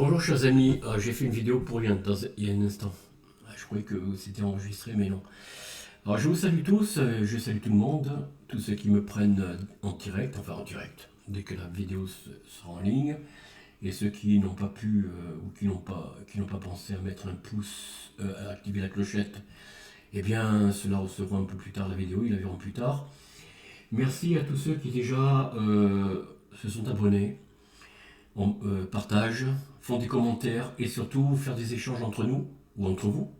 Bonjour chers amis. J'ai fait une vidéo pour rien il y a un instant. Je croyais que c'était enregistré mais non. Alors je vous salue tous, je salue tout le monde, tous ceux qui me prennent en direct, enfin en direct, dès que la vidéo sera en ligne, et ceux qui n'ont pas pu ou qui n'ont pas pensé à mettre un pouce, à activer la clochette, eh bien ceux-là recevront un peu plus tard la vidéo, ils la verront plus tard. Merci à tous ceux qui déjà se sont abonnés, partagent, font des commentaires et surtout faire des échanges entre nous ou entre vous.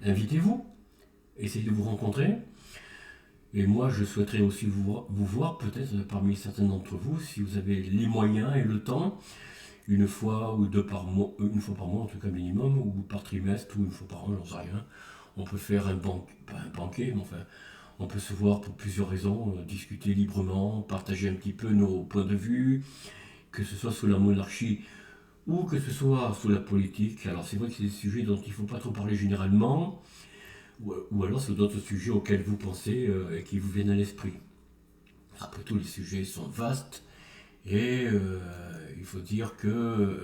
Invitez-vous, essayez de vous rencontrer. Et moi, je souhaiterais aussi vous voir peut-être parmi certains d'entre vous, si vous avez les moyens et le temps, une fois ou deux par mois, une fois par mois en tout cas minimum, ou par trimestre, ou une fois par an, j'en sais rien. On peut faire pas un banquet, mais enfin, on peut se voir pour plusieurs raisons, discuter librement, partager un petit peu nos points de vue, que ce soit sous la monarchie ou que ce soit sous la politique. Alors c'est vrai que c'est des sujets dont il ne faut pas trop parler généralement, ou alors sur d'autres sujets auxquels vous pensez et qui vous viennent à l'esprit. Après tout, les sujets sont vastes et il faut dire que...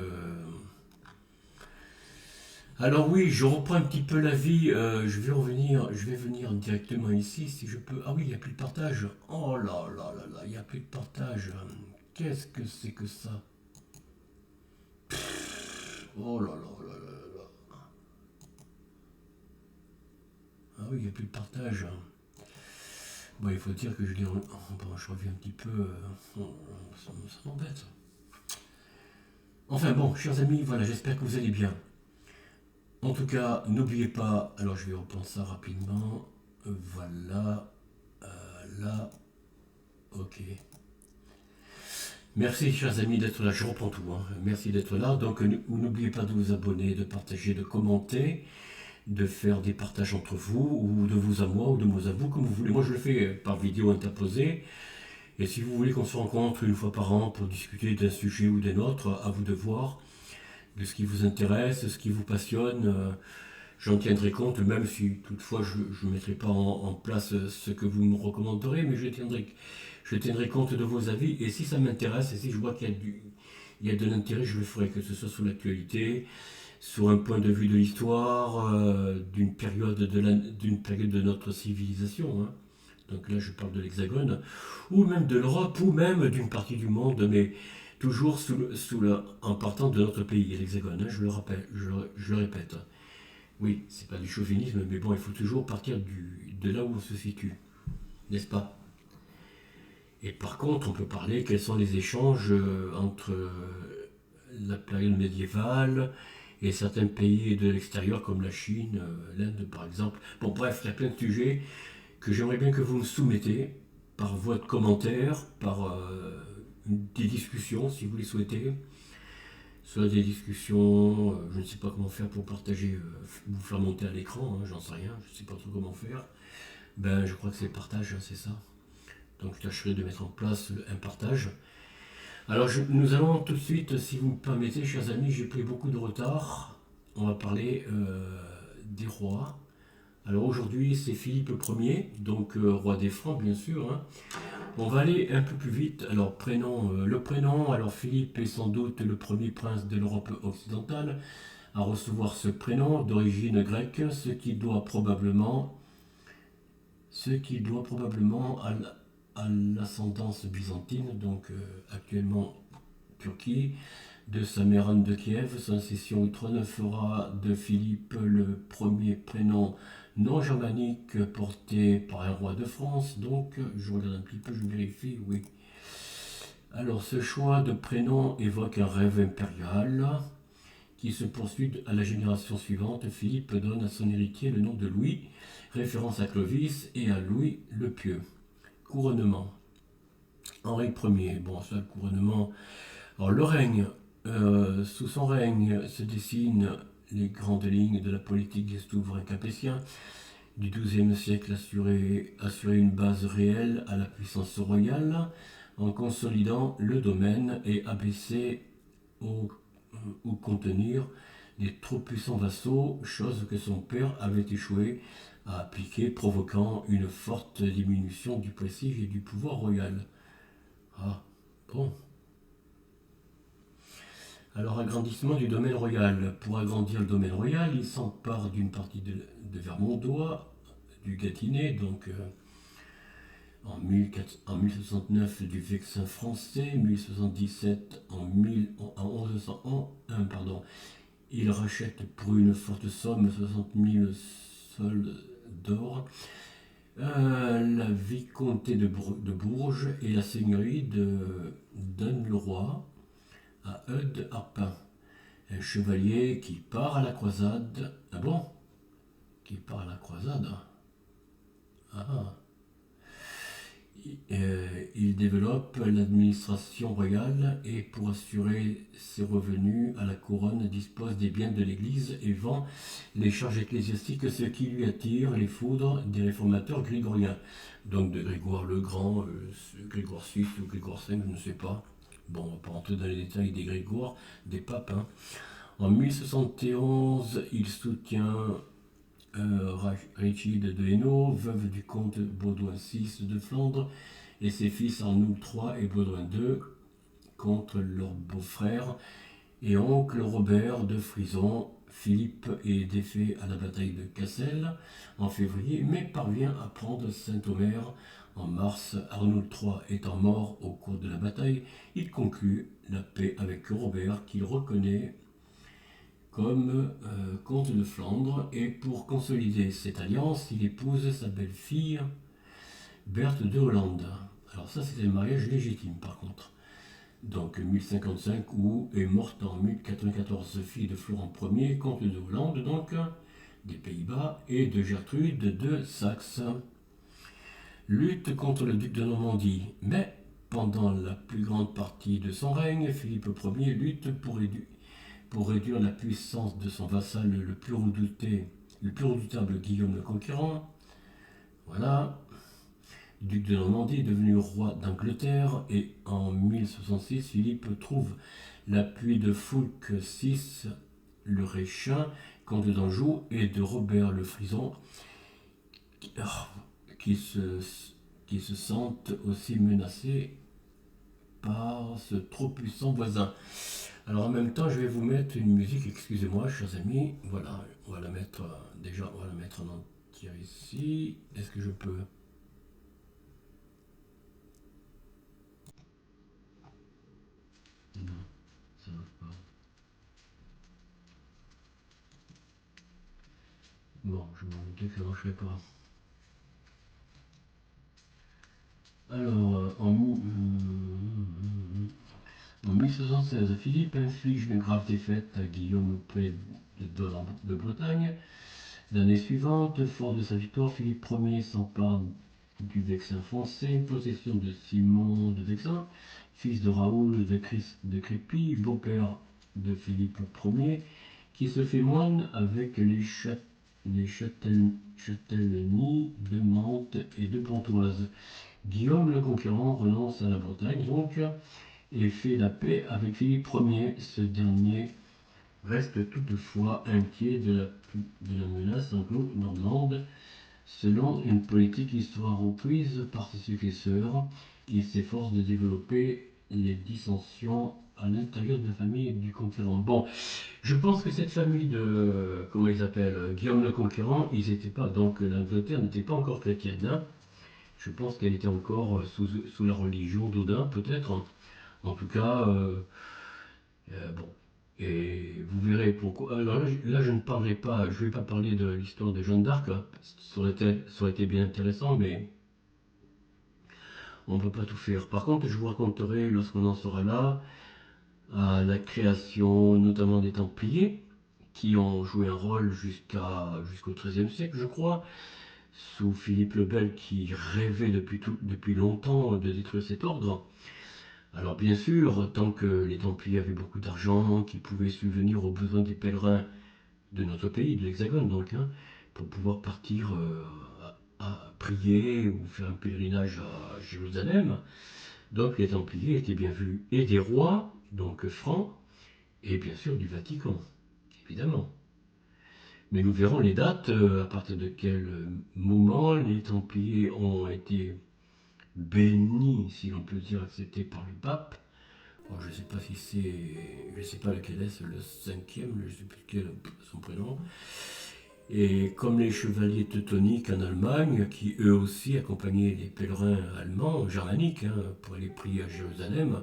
Alors oui, je reprends un petit peu la vie, je vais venir directement ici si je peux. Ah oui, il n'y a plus de partage. Oh là là là là, il n'y a plus de partage. Qu'est-ce que c'est que ça? Oh là là là là là. Ah oui, il n'y a plus de partage. Bon, il faut dire que je l'ai. Bon, je reviens un petit peu. Ça m'embête. Enfin bon, chers amis, voilà, j'espère que vous allez bien. En tout cas, n'oubliez pas. Alors, je vais reprendre ça rapidement. Voilà. Là. Ok. Merci, chers amis, d'être là. Je reprends tout, hein. Merci d'être là. Donc, n'oubliez pas de vous abonner, de partager, de commenter, de faire des partages entre vous, ou de vous à moi, ou de moi à vous, comme vous voulez. Moi, je le fais par vidéo interposée. Et si vous voulez qu'on se rencontre une fois par an pour discuter d'un sujet ou d'un autre, à vous de voir, de ce qui vous intéresse, ce qui vous passionne, j'en tiendrai compte, même si toutefois je ne mettrai pas en place ce que vous me recommanderez, mais je tiendrai compte de vos avis. Et si ça m'intéresse, et si je vois il y a de l'intérêt, je le ferai, que ce soit sur l'actualité, sur un point de vue de l'histoire, d'une période de notre civilisation, hein. Donc là, je parle de l'Hexagone, ou même de l'Europe, ou même d'une partie du monde, mais toujours en partant de notre pays, l'Hexagone, hein, je le rappelle, je le répète. Oui, c'est pas du chauvinisme, mais bon, il faut toujours partir de là où on se situe, n'est-ce pas? Et par contre, on peut parler quels sont les échanges entre la période médiévale et certains pays de l'extérieur comme la Chine, l'Inde par exemple. Bon, bref, il y a plein de sujets que j'aimerais bien que vous me soumettez par voie de commentaires, par des discussions si vous les souhaitez, soit des discussions, je ne sais pas comment faire pour partager, vous faire monter à l'écran, hein, j'en sais rien, je ne sais pas trop comment faire. Ben, je crois que c'est le partage, hein, c'est ça. Donc je tâcherai de mettre en place un partage. Alors nous allons tout de suite, si vous me permettez, chers amis, j'ai pris beaucoup de retard. On va parler des rois. Alors aujourd'hui, c'est Philippe Ier, donc roi des Francs, bien sûr, hein. On va aller un peu plus vite. Alors, le prénom, alors Philippe est sans doute le premier prince de l'Europe occidentale à recevoir ce prénom d'origine grecque, ce qui doit probablement à l'ascendance byzantine, donc actuellement Turquie, de sa mère Anne de Kiev. Son accession au trône fera de Philippe le premier prénom non germanique porté par un roi de France. Donc, je regarde un petit peu, je vérifie, oui. Alors, ce choix de prénom évoque un rêve impérial qui se poursuit à la génération suivante. Philippe donne à son héritier le nom de Louis, référence à Clovis et à Louis le Pieux. Couronnement. Henri Ier, bon, ça, le couronnement. Alors, le règne. Sous son règne se dessinent les grandes lignes de la politique des souverains capétiens du XIIe siècle, assurer une base réelle à la puissance royale en consolidant le domaine et abaisser ou contenir les trop puissants vassaux, chose que son père avait échoué à appliquer, provoquant une forte diminution du prestige et du pouvoir royal. Ah, bon. Alors, agrandissement du domaine royal. Pour agrandir le domaine royal, il s'empare d'une partie de Vermandois, du Gâtinais, donc en 1069 du Vexin français, 1077 en 1101, pardon. Il rachète pour une forte somme 60 000 sols d'or la vicomté de Bourges et la seigneurie de Donne-le-Roi à Eudes-Arpin. Un chevalier qui part à la croisade. Ah bon? Qui part à la croisade? Ah. Il développe l'administration royale et pour assurer ses revenus à la couronne dispose des biens de l'Église et vend les charges ecclésiastiques, ce qui lui attire les foudres des réformateurs grégoriens. Donc de Grégoire le Grand, Grégoire VI ou Grégoire V, je ne sais pas. Bon, on va pas rentrer dans les détails des Grégoires, des papes. Hein. En 1071, il soutient Richide de Hainaut, veuve du comte Baudouin VI de Flandre, et ses fils Arnoul III et Baudouin II contre leur beau-frère et oncle Robert de Frison. Philippe est défait à la bataille de Cassel en février, mais parvient à prendre Saint-Omer en mars. Arnoul III étant mort au cours de la bataille, il conclut la paix avec Robert qu'il reconnaît comme comte de Flandre, et pour consolider cette alliance, il épouse sa belle-fille Berthe de Hollande. Alors ça, c'était le mariage légitime par contre. Donc 1055 où est morte en 1094 fille de Florent Ier, comte de Hollande, donc des Pays-Bas, et de Gertrude de Saxe. Lutte contre le duc de Normandie, mais pendant la plus grande partie de son règne, Philippe Ier lutte pour réduire la puissance de son vassal le plus redoutable Guillaume le Conquérant. Voilà. Duc de Normandie est devenu roi d'Angleterre et en 1066, Philippe trouve l'appui de Foulques VI le Réchin, comte d'Anjou, et de Robert le Frison, qui se sentent aussi menacés par ce trop puissant voisin. Alors en même temps, je vais vous mettre une musique, excusez-moi, chers amis. Voilà, on va la mettre déjà, on va la mettre en entier ici. Est-ce que je peux? Non, ça va pas. Bon, je m'en doutais que ça marcherait pas. Alors, en 1076, Philippe inflige une grave défaite à Guillaume auprès de Bretagne. L'année suivante, fort de sa victoire, Philippe Ier s'empare du Vexin français, possession de Simon de Vexin, fils de Raoul de Crépy, beau-père de Philippe Ier, qui se fait moine avec les châtellenies de Mantes et de Pontoise. Guillaume le Conquérant renonce à la Bretagne donc et fait la paix avec Philippe Ier. Ce dernier reste toutefois inquiet de la menace anglo-normande. Selon une politique histoire reprise par ses successeurs, il s'efforce de développer les dissensions à l'intérieur de la famille du conquérant. Bon, je pense que cette famille de, comment ils s'appellent, Guillaume le Conquérant, ils étaient pas, donc l'Angleterre n'était pas encore chrétienne. Hein. Je pense qu'elle était encore sous la religion d'Odin, peut-être. En tout cas, bon. Et vous verrez pourquoi. Alors là, je ne parlerai pas, je ne vais pas parler de l'histoire de Jeanne d'Arc. Hein. Ça aurait été bien intéressant, mais on ne peut pas tout faire. Par contre, je vous raconterai, lorsqu'on en sera là, à la création notamment des Templiers, qui ont joué un rôle jusqu'au XIIIe siècle, je crois, sous Philippe le Bel, qui rêvait depuis longtemps de détruire cet ordre. Alors bien sûr, tant que les Templiers avaient beaucoup d'argent, qu'ils pouvaient subvenir aux besoins des pèlerins de notre pays, de l'Hexagone donc, hein, pour pouvoir partir à prier ou faire un pèlerinage à Jérusalem. Donc les Templiers étaient bien vus et des rois, donc francs, et bien sûr du Vatican, évidemment. Mais nous verrons les dates, à partir de quel moment les Templiers ont été bénis, si l'on peut dire, acceptés par le pape, Alors, je ne sais pas si c'est, je sais pas lequel est, le cinquième, je ne sais plus quel son prénom. Et comme les chevaliers teutoniques en Allemagne, qui eux aussi accompagnaient les pèlerins allemands, germaniques, hein, pour aller prier à Jérusalem,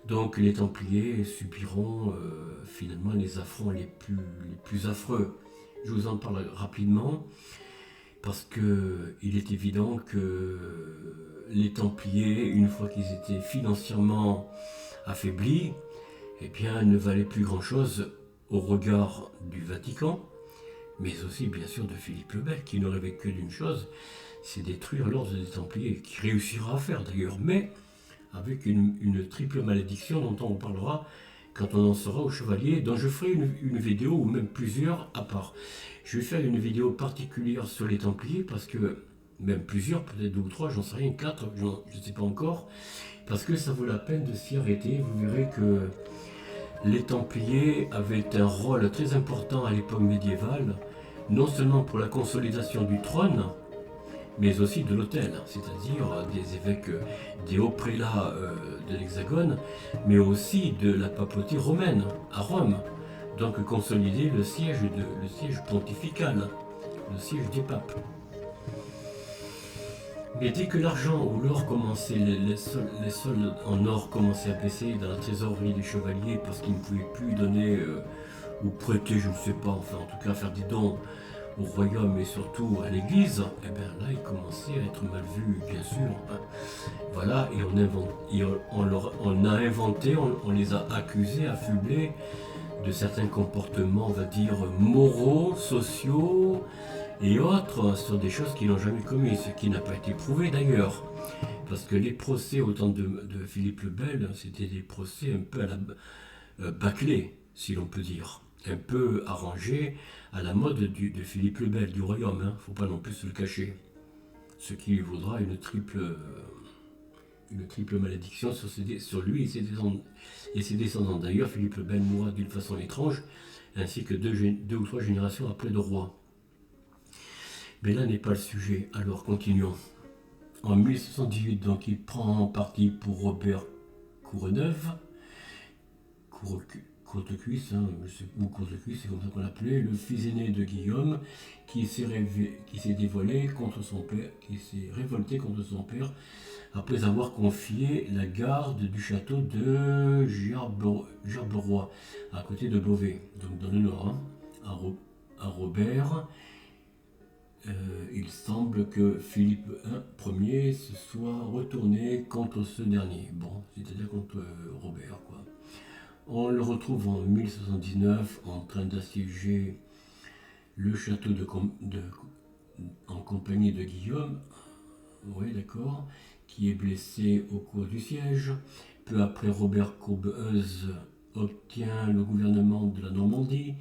donc les Templiers subiront finalement les affronts les plus affreux. Je vous en parle rapidement parce qu'il est évident que les Templiers, une fois qu'ils étaient financièrement affaiblis, eh bien, ne valaient plus grand-chose au regard du Vatican, mais aussi bien sûr de Philippe le Bel, qui ne rêvait que d'une chose, c'est détruire l'ordre des Templiers, qui réussira à faire d'ailleurs, mais avec une triple malédiction dont on parlera quand on en sera au chevalier, dont je ferai une vidéo ou même plusieurs à part. Je vais faire une vidéo particulière sur les Templiers parce que, même plusieurs, peut-être 2 ou 3, j'en sais rien, 4, je ne sais pas encore, parce que ça vaut la peine de s'y arrêter. Vous verrez que les Templiers avaient un rôle très important à l'époque médiévale, non seulement pour la consolidation du trône, mais aussi de l'autel, c'est-à-dire des évêques, des hauts prélats de l'Hexagone, mais aussi de la papauté romaine à Rome. Donc consolider le siège pontifical, le siège des papes. Mais dès que l'argent ou l'or commençait, les soldes en or commençaient à baisser dans la trésorerie des chevaliers parce qu'ils ne pouvaient plus donner ou prêter, je ne sais pas, enfin en tout cas faire des dons au royaume et surtout à l'église, eh bien là il commençait à être mal vu, bien sûr. Hein. Voilà, et on a inventé, on les a accusés, affublés de certains comportements, on va dire, moraux, sociaux et autres, sur des choses qu'ils n'ont jamais commises, ce qui n'a pas été prouvé d'ailleurs. Parce que les procès au temps de Philippe le Bel, c'était des procès un peu à la bâclés, si l'on peut dire. Un peu arrangés à la mode de Philippe le Bel, du royaume, hein. Faut pas non plus se le cacher. Ce qui lui vaudra une triple malédiction sur lui et ses descendants. D'ailleurs, Philippe le Bel mourra d'une façon étrange, ainsi que 2 ou 3 générations après de roi. Mais là n'est pas le sujet, alors continuons. En 1718, donc, il prend parti pour Robert Courreneuve, Courtecuisse, hein, ou Courtecuisse, c'est comme ça qu'on l'appelait, le fils aîné de Guillaume, qui s'est dévoilé contre son père, qui s'est révolté contre son père, après avoir confié la garde du château de Gerberoy, à côté de Beauvais, donc dans le nord, hein, à Robert. Il semble que Philippe Ier se soit retourné contre ce dernier, bon, c'est-à-dire contre Robert, quoi. On le retrouve en 1079 en train d'assiéger le château en compagnie de Guillaume, oui d'accord, qui est blessé au cours du siège. Peu après, Robert Courbeuse obtient le gouvernement de la Normandie.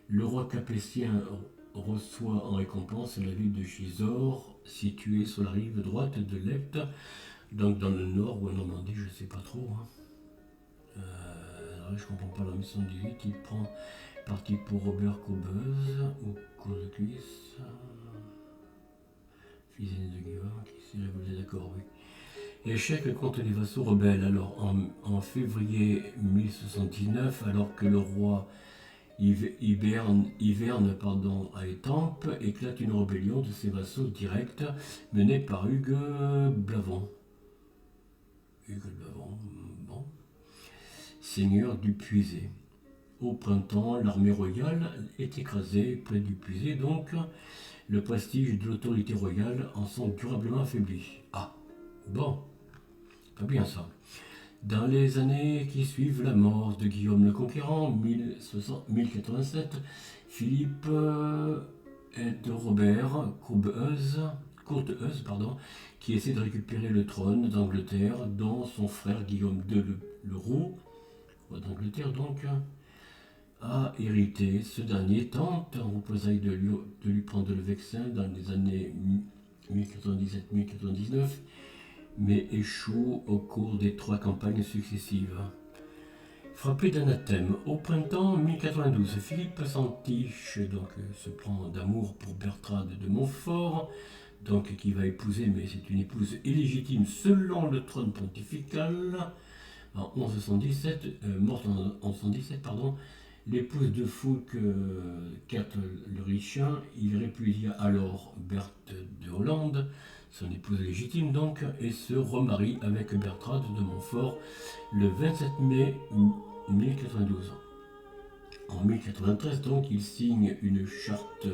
Le roi capétien reçoit en récompense la ville de Gisors, située sur la rive droite de l'Epte, donc dans le nord ou en Normandie, je ne sais pas trop. Hein. Je ne comprends pas la mission 18, il prend parti pour Robert Courbeuse ou Courtecuisse, fils aîné de Guillaume, qui s'est révolté, d'accord, oui. Échec contre les vassaux rebelles. Alors en février 1079, alors que le roi hiverne à Étampes, éclate une rébellion de ses vassaux directs menée par Hugues Blavon. Bon. Seigneur du Puisé. Au printemps, l'armée royale est écrasée près du Puisé, donc le prestige de l'autorité royale en sont durablement affaibli. Ah, bon, pas bien ça. Dans les années qui suivent la mort de Guillaume le Conquérant, 1087, Philippe aide Robert Courteheuse, qui essaie de récupérer le trône d'Angleterre, dont son frère Guillaume II le Roux, roi d'Angleterre donc, a hérité. Ce dernier tente en représailles de lui prendre le vexin dans les années 1097-1099, mais échoue au cours des 3 campagnes successives. Frappé d'anathème, au printemps 1092, Philippe s'entiche, donc se prend d'amour pour Bertrade de Montfort, qui va épouser, mais c'est une épouse illégitime selon le trône pontifical. En 1117, morte en 1117, pardon, l'épouse de Fulk, Kate le Richien, il répudia alors Berthe de Hollande, son épouse légitime donc, et se remarie avec Bertrade de Montfort le 27 mai 1092. En 1093, donc, il signe une charte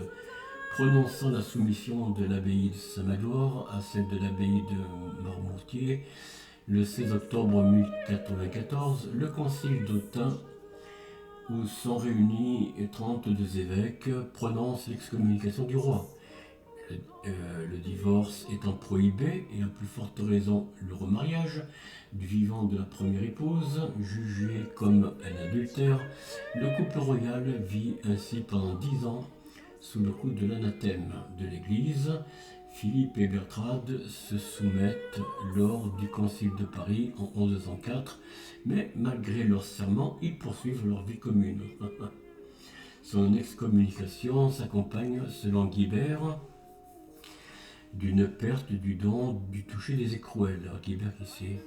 prononçant la soumission de l'abbaye de Saint-Magloire à celle de l'abbaye de Marmoutier. Le 16 octobre 1094, le concile d'Autun, où sont réunis 32 évêques, prononce l'excommunication du roi. Le divorce étant prohibé, et à plus forte raison le remariage du vivant de la première épouse, jugé comme un adultère, le couple royal vit ainsi pendant 10 ans sous le coup de l'anathème de l'Église. Philippe et Bertrade se soumettent lors du Concile de Paris en 1104, mais malgré leur serment, ils poursuivent leur vie commune. Son excommunication s'accompagne, selon Guibert, d'une perte du don du toucher des écrouelles. Alors, Guibert, ici,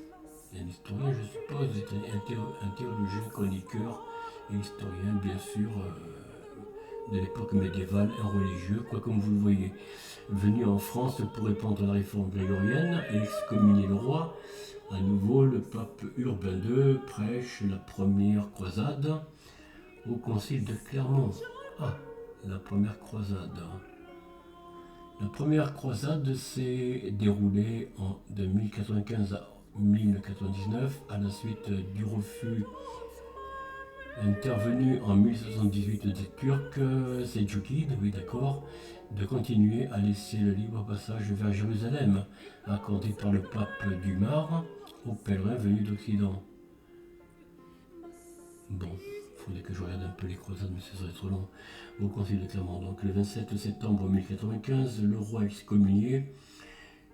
un historien, je suppose, un théologien, chroniqueur et historien, bien sûr, de l'époque médiévale, un religieux, quoi comme vous le voyez, venu en France pour répandre la réforme grégorienne et excommunier le roi. À nouveau, le pape Urbain II prêche la première croisade au concile de Clermont. Ah, la première croisade. La première croisade s'est déroulée de 1095 à 1099 à la suite du refus intervenu en 1078 des Turcs, Selçukide, oui d'accord, de continuer à laisser le libre passage vers Jérusalem, accordé par le pape Dumar aux pèlerins venus d'Occident. Bon, il faudrait que je regarde un peu les croisades, mais ce serait trop long. Au concile de Clermont, donc le 27 septembre 1095, le roi excommunié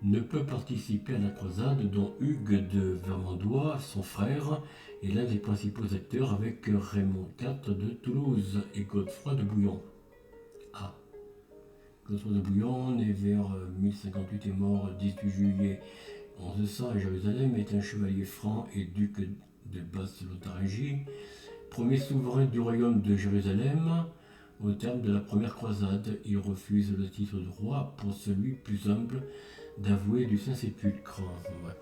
ne peut participer à la croisade dont Hugues de Vermandois, son frère, est l'un des principaux acteurs avec Raymond IV de Toulouse et Godefroy de Bouillon. Ah, Godefroy de Bouillon, né vers 1058 et mort 18 juillet 1100 à Jérusalem, est un chevalier franc et duc de Basse-Lotharingie, premier souverain du royaume de Jérusalem. Au terme de la première croisade, il refuse le titre de roi pour celui plus humble d'avoué du Saint-Sépulcre. Ouais.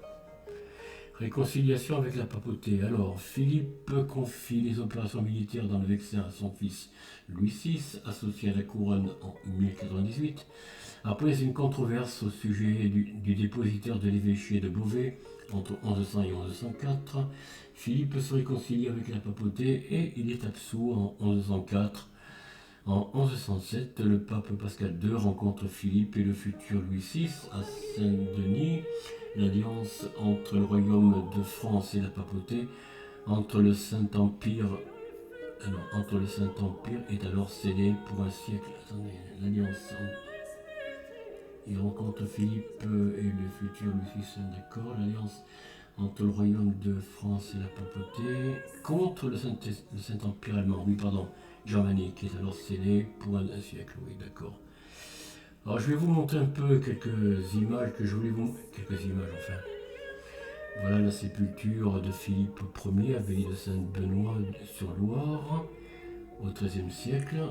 Réconciliation avec la papauté. Alors, Philippe confie les opérations militaires dans le Vexin à son fils Louis VI, associé à la couronne en 1098. Après une controverse au sujet du dépositaire de l'évêché de Beauvais entre 1100 et 1104, Philippe se réconcilie avec la papauté et il est absous en 1104. En 1107, le pape Pascal II rencontre Philippe et le futur Louis VI à Saint-Denis. L'alliance entre le royaume de France et la papauté, entre le Saint-Empire est alors scellée pour un siècle. Attendez, l'alliance. Il rencontre Philippe et le futur Louis VI, d'accord. L'alliance entre le royaume de France et la papauté contre le Saint-Empire allemand. Oui, pardon. Germanique est alors scellé pour un siècle, oui, d'accord. Alors je vais vous montrer un peu quelques images que je voulais vous... Quelques images, enfin. Voilà la sépulture de Philippe Ier, abbaye de Saint-Benoît-sur-Loire, au XIIIe siècle.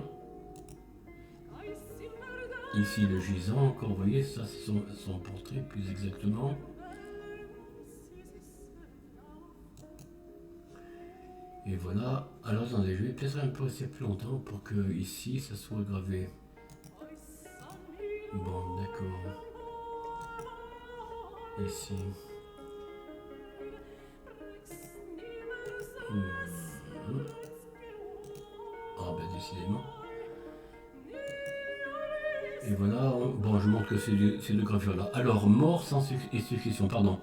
Ici le gisant, encore, vous voyez, ça c'est son portrait, plus exactement. Et voilà, alors attendez, je vais peut-être un peu rester plus longtemps pour que ici ça soit gravé. Bon, d'accord. Ici. Ah ben décidément. Et voilà, bon je montre que c'est de gravure là. Alors, mort sans succession, pardon.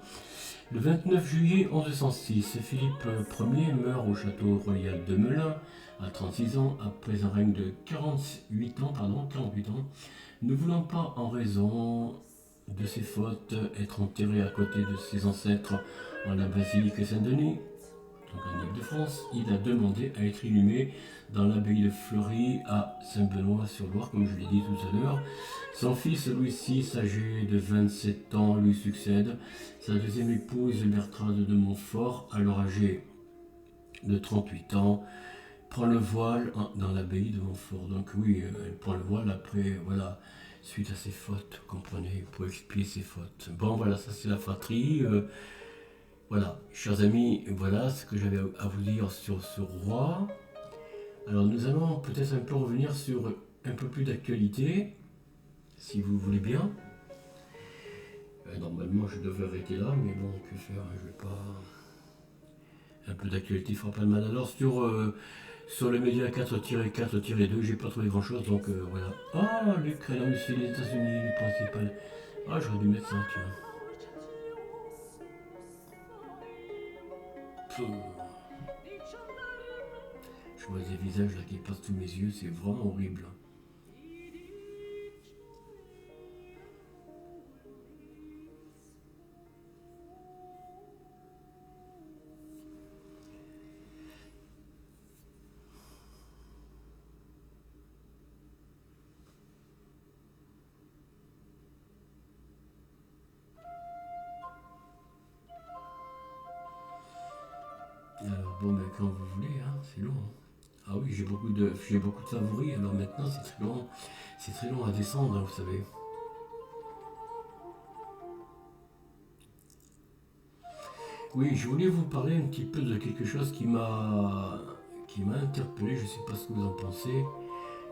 Le 29 juillet 1106, Philippe Ier meurt au château royal de Melun à 36 ans, après un règne de 48 ans, ne voulant pas, en raison de ses fautes, être enterré à côté de ses ancêtres en la basilique Saint-Denis. donc en Île-de-France, il a demandé à être inhumé dans l'abbaye de Fleury à Saint-Benoît-sur-Loire, comme je l'ai dit tout à l'heure. Son fils Louis VI, âgé de 27 ans, lui succède. Sa deuxième épouse, Bertrade de Montfort, alors âgée de 38 ans, prend le voile dans l'abbaye de Montfort. Donc oui, elle prend le voile après, voilà, suite à ses fautes, vous comprenez, pour expier ses fautes. Bon, voilà, ça c'est la fratrie. Voilà, chers amis, voilà ce que j'avais à vous dire sur ce roi. Alors nous allons peut-être un peu revenir sur un peu plus d'actualité, si vous voulez bien. Normalement je devrais arrêter là, mais bon, que faire, hein, je vais pas... Un peu d'actualité fera pas de mal. Alors sur le média 4-4-2, j'ai pas trouvé grand chose, donc voilà. Ah, l'Ukraine, mais c'est les États-Unis, le principal. Ah, j'aurais dû mettre ça, tiens. Je vois des visages là qui passent sous mes yeux, c'est vraiment horrible. Alors bon, ben quand vous voulez, hein, c'est long. Hein. Ah oui, j'ai beaucoup de favoris, alors maintenant c'est très long à descendre, hein, vous savez. Oui, je voulais vous parler un petit peu de quelque chose qui m'a interpellé, je ne sais pas ce que vous en pensez.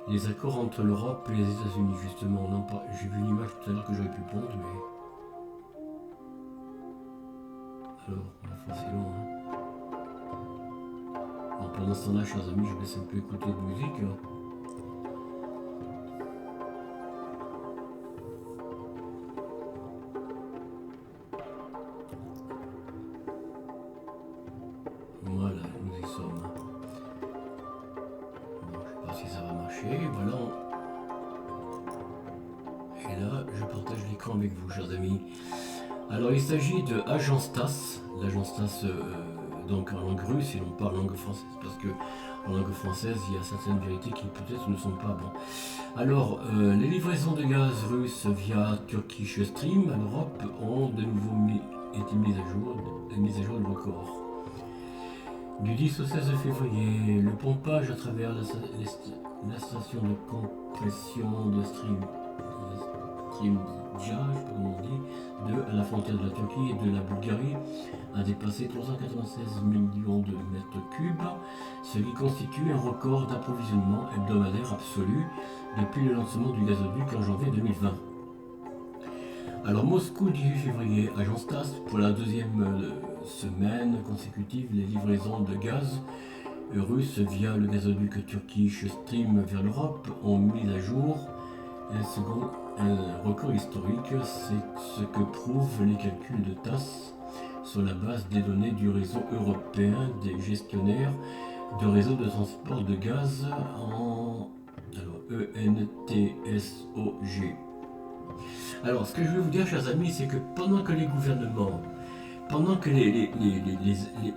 Les accords entre l'Europe et les États-Unis, justement. J'ai vu une image tout à l'heure que j'aurais pu prendre, mais. Alors, c'est long, hein. Alors, pendant ce temps-là, chers amis, je laisse un peu écouter de musique. Hein. Voilà, nous y sommes. Bon, je ne sais pas si ça va marcher. Voilà. Et là, je partage l'écran avec vous, chers amis. Alors, il s'agit de Agence TASS. L'agence TASS, donc en langue russe, et non pas en langue française, parce que en langue française, il y a certaines vérités qui peut-être ne sont pas bonnes. Alors, les livraisons de gaz russes via Turkish Stream à l'Europe ont de nouveau été mises à jour de record. Du 10 au 16 février, le pompage à travers la station de compression de Stream je sais pas comment on dit, à la frontière de la Turquie et de la Bulgarie a dépassé 396 millions de mètres cubes, ce qui constitue un record d'approvisionnement hebdomadaire absolu depuis le lancement du gazoduc en janvier 2020. Alors Moscou, 18 février, agence TASS, pour la deuxième semaine consécutive, les livraisons de gaz russes via le gazoduc Turkish Stream vers l'Europe ont mis à jour un record historique. C'est ce que prouvent les calculs de TASS sur la base des données du réseau européen des gestionnaires de réseaux de transport de gaz en ENTSOG. Alors, ce que je veux vous dire, chers amis, c'est que pendant que les gouvernements, pendant que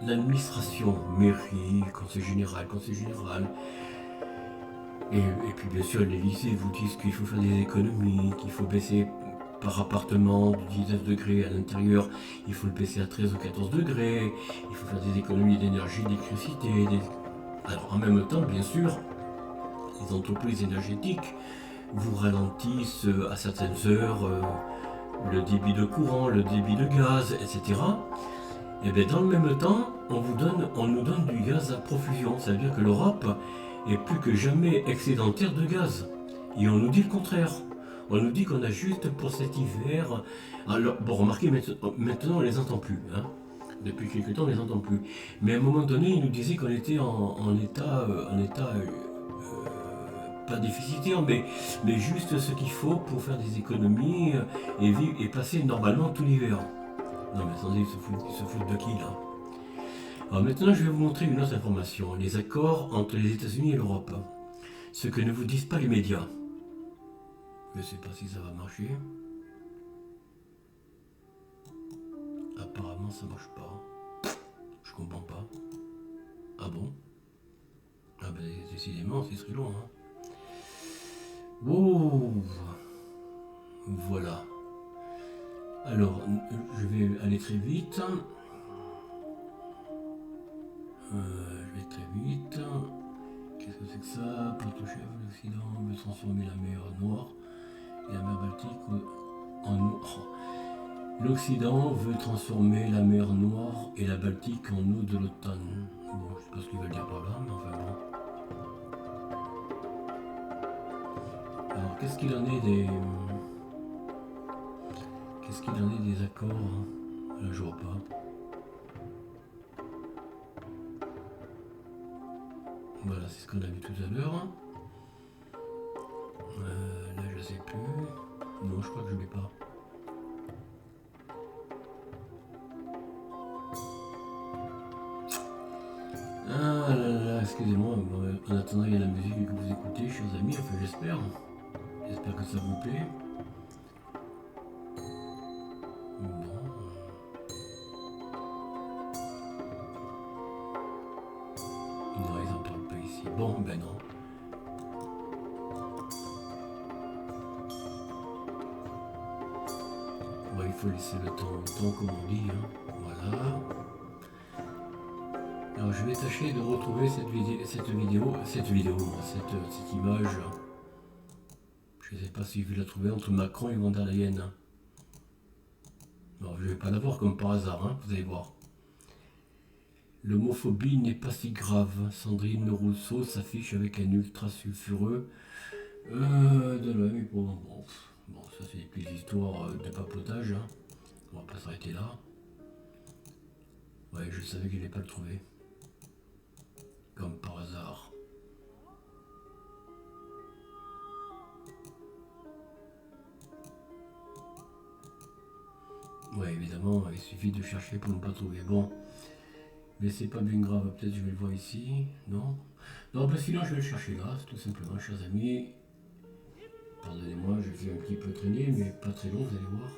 l'administration, mairie, conseil général, et puis bien sûr les lycées vous disent qu'il faut faire des économies, qu'il faut baisser par appartement de 19 degrés à l'intérieur, il faut le baisser à 13 ou 14 degrés, il faut faire des économies d'énergie, d'électricité. Alors en même temps, bien sûr, les entreprises énergétiques vous ralentissent à certaines heures le débit de courant, le débit de gaz, etc. Et bien dans le même temps, on nous donne du gaz à profusion. Ça veut dire que l'Europe est plus que jamais excédentaire de gaz. Et on nous dit le contraire. On nous dit qu'on a juste pour cet hiver... Alors, bon, remarquez, maintenant on les entend plus. Hein. Depuis quelques temps, on les entend plus. Mais à un moment donné, ils nous disaient qu'on était en état pas déficitaire, mais juste ce qu'il faut pour faire des économies et passer normalement tout l'hiver. Non mais attendez, ils se foutent de qui là? Alors maintenant je vais vous montrer une autre information, les accords entre les États-Unis et l'Europe. Ce que ne vous disent pas les médias. Je ne sais pas si ça va marcher. Apparemment ça marche pas. Je comprends pas. Ah bon? Ah ben décidément, c'est très long. Hein. Wow. Voilà. Alors, je vais aller très vite. Je vais très vite. Qu'est-ce que c'est que ça? Porte-chef, l'Occident veut transformer la mer Noire et la mer Baltique en eau. Oh. L'Occident veut transformer la mer Noire et la Baltique en eau de l'OTAN. Bon, je sais pas ce qu'il veut dire par là, mais enfin bon. Alors, qu'est-ce qu'il en est des... Qu'est-ce qu'il en est des accords? Là, je vois pas. Voilà, c'est ce qu'on a vu tout à l'heure. Là, je sais plus. Non, je crois que je l'ai pas. Ah là là, excusez-moi. En attendant, il y a la musique que vous écoutez, chers amis. Enfin, j'espère. J'espère que ça vous plaît. Bon. Non, ils en parlent pas ici. Bon, ben non. Bon, il faut laisser le temps au temps, comme on dit. Hein. Voilà. Alors, je vais tâcher de retrouver cette image. Je ne sais pas si je vais la trouver entre Macron et von der Leyen. Non, je ne vais pas la voir comme par hasard, hein, vous allez voir. L'homophobie n'est pas si grave. Sandrine Rousseau s'affiche avec un ultra sulfureux de l'homme. Bon, ça c'est des petites histoires de papotage. Hein. On va pas s'arrêter là. Ouais, je savais que je n'allais pas le trouver. Comme par hasard. Ouais, évidemment, il suffit de chercher pour ne pas trouver. Bon, mais c'est pas bien grave. Peut-être je vais le voir ici. Non? Non, ben sinon je vais le chercher là, tout simplement, chers amis. Pardonnez-moi, je vais un petit peu traîner, mais pas très long, vous allez voir.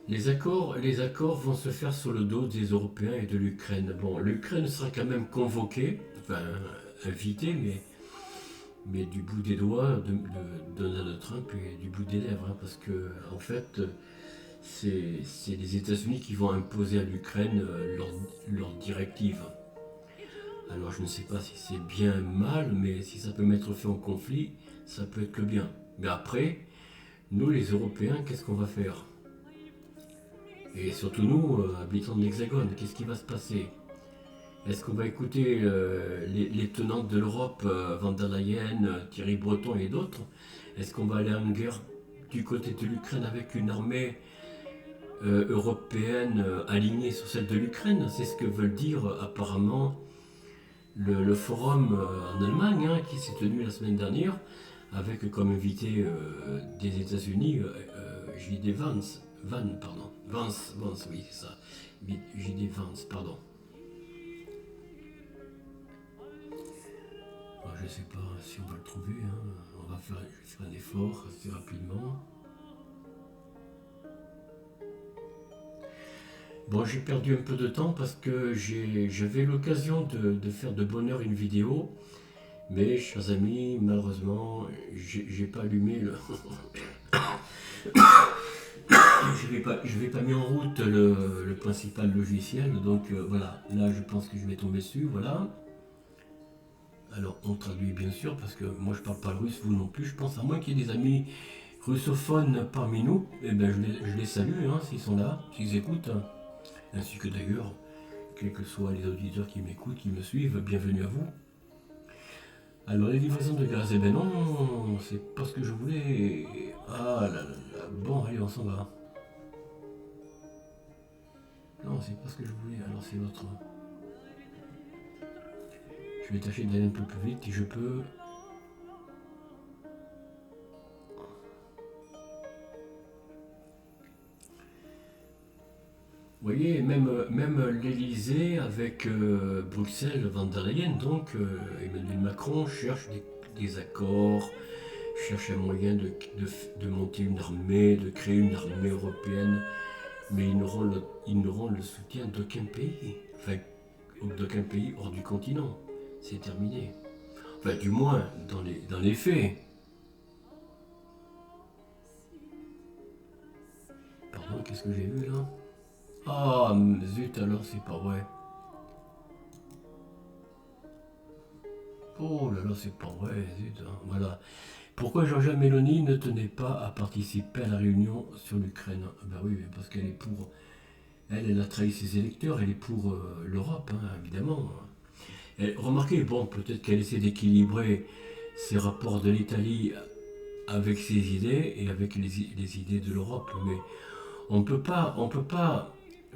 Les accords vont se faire sur le dos des Européens et de l'Ukraine. Bon, l'Ukraine sera quand même convoquée, enfin invitée, mais du bout des doigts de Donald Trump et du bout des lèvres, hein, parce que en fait, c'est les États-Unis qui vont imposer à l'Ukraine leurs directives. Alors je ne sais pas si c'est bien mal, mais si ça peut mettre fin au conflit, ça peut être que bien. Mais après, nous les Européens, qu'est-ce qu'on va faire? Et surtout nous, habitants de l'Hexagone, qu'est-ce qui va se passer? Est-ce qu'on va écouter les tenantes de l'Europe, von der Leyen, Thierry Breton et d'autres? Est-ce qu'on va aller en guerre du côté de l'Ukraine avec une armée européenne alignée sur celle de l'Ukraine? C'est ce que veulent dire apparemment le forum en Allemagne, hein, qui s'est tenu la semaine dernière, avec comme invité des États-Unis J.D. Vance, oui c'est ça, J.D. Vance, pardon. Alors, je ne sais pas si on va le trouver, hein. Je vais faire un effort assez rapidement. Bon, j'ai perdu un peu de temps parce que j'avais l'occasion de faire de bonne heure une vidéo, mais chers amis, malheureusement, j'ai pas allumé le... je vais pas mis en route le principal logiciel, donc voilà, là je pense que je vais tomber dessus, voilà. Alors on traduit bien sûr, parce que moi je parle pas le russe, vous non plus, je pense, à moins qu'il y ait des amis russophones parmi nous, eh ben je les salue, hein, s'ils sont là, s'ils écoutent, ainsi que d'ailleurs, quels que soient les auditeurs qui m'écoutent, qui me suivent, bienvenue à vous. Alors les livraisons de gaz, eh ben non, c'est pas ce que je voulais. Ah là là là, bon allez on s'en va. Non, c'est pas ce que je voulais, alors c'est l'autre. Je vais tâcher d'aller un peu plus vite si je peux. Vous voyez, même l'Elysée avec Bruxelles, von der Leyen, donc Emmanuel Macron cherche des accords, cherche un moyen de monter une armée, de créer une armée européenne, mais ils n'auront le soutien d'aucun pays. enfin, d'aucun pays hors du continent. C'est terminé. Enfin, du moins, dans les faits. Pardon, qu'est-ce que j'ai vu là? Ah, zut, alors c'est pas vrai. Oh là là, c'est pas vrai, zut, hein. Voilà. Pourquoi Giorgia Meloni ne tenait pas à participer à la réunion sur l'Ukraine? Ben oui, parce qu'elle est pour. Elle a trahi ses électeurs, elle est pour l'Europe, hein, évidemment. Et remarquez, bon, peut-être qu'elle essaie d'équilibrer ses rapports de l'Italie avec ses idées et avec les idées de l'Europe, mais on peut pas.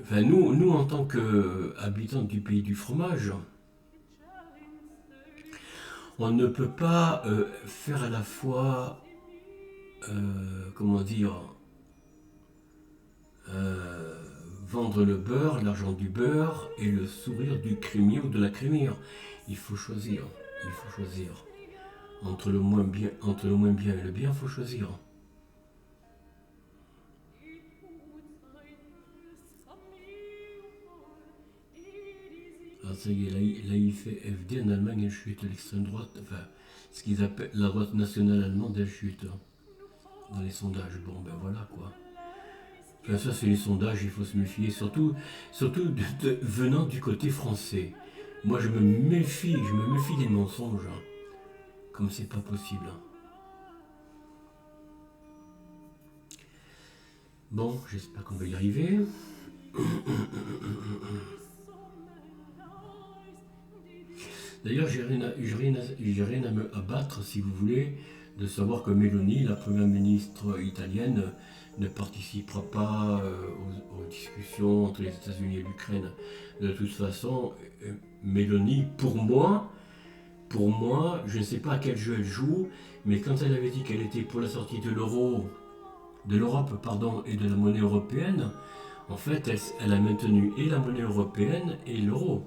Enfin, nous en tant qu'habitants du pays du fromage, on ne peut pas faire à la fois, comment dire, euh, vendre le beurre, l'argent du beurre et le sourire du crémier ou de la crémière. Il faut choisir. Il faut choisir. Entre le moins bien et le bien, il faut choisir. Ah, ça y est, l'AIFD en Allemagne, elle chute. L'extrême droite, enfin, ce qu'ils appellent la droite nationale allemande, elle chute. Dans les sondages, bon, ben voilà quoi. Enfin, ça, c'est les sondages, il faut se méfier, surtout venant du côté français. Moi, je me méfie des mensonges, hein, comme c'est pas possible. Bon, j'espère qu'on va y arriver. D'ailleurs, j'ai rien à me abattre, si vous voulez, de savoir que Meloni, la première ministre italienne, ne participera pas aux discussions entre les États-Unis et l'Ukraine. De toute façon, Meloni, pour moi, je ne sais pas à quel jeu elle joue, mais quand elle avait dit qu'elle était pour la sortie de l'Europe, pardon, et de la monnaie européenne, en fait, elle a maintenu et la monnaie européenne et l'euro,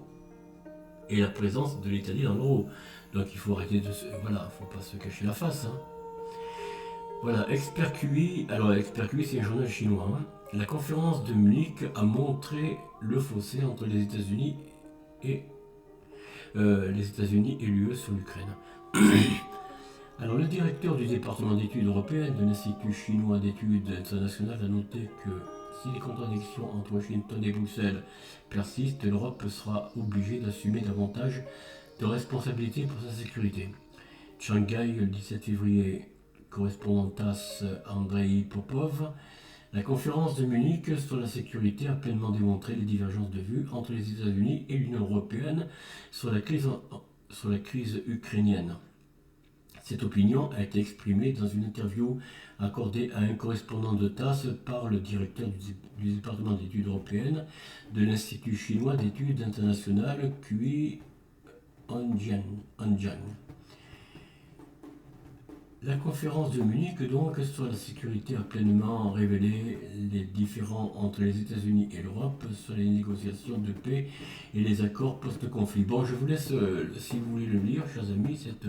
et la présence de l'Italie dans l'euro. Donc il faut arrêter de se... Voilà, faut pas se cacher la face, hein. Voilà, Expert QI, alors Expert QI c'est un journal chinois, hein. La conférence de Munich a montré le fossé entre les États-Unis et l'UE sur l'Ukraine. Alors, le directeur du département d'études européennes de l'Institut chinois d'études internationales a noté que si les contradictions entre Washington et Bruxelles persistent, l'Europe sera obligée d'assumer davantage de responsabilités pour sa sécurité. Shanghai, le 17 février, correspondant TASS Andrei Popov. La conférence de Munich sur la sécurité a pleinement démontré les divergences de vues entre les États-Unis et l'Union européenne sur la crise ukrainienne. Cette opinion a été exprimée dans une interview accordée à un correspondant de TASS par le directeur du département d'études européennes de l'Institut chinois d'études internationales QI Hongjiang. La conférence de Munich donc sur la sécurité a pleinement révélé les différends entre les États-Unis et l'Europe sur les négociations de paix et les accords post-conflit. Bon, je vous laisse, si vous voulez le lire, chers amis, cette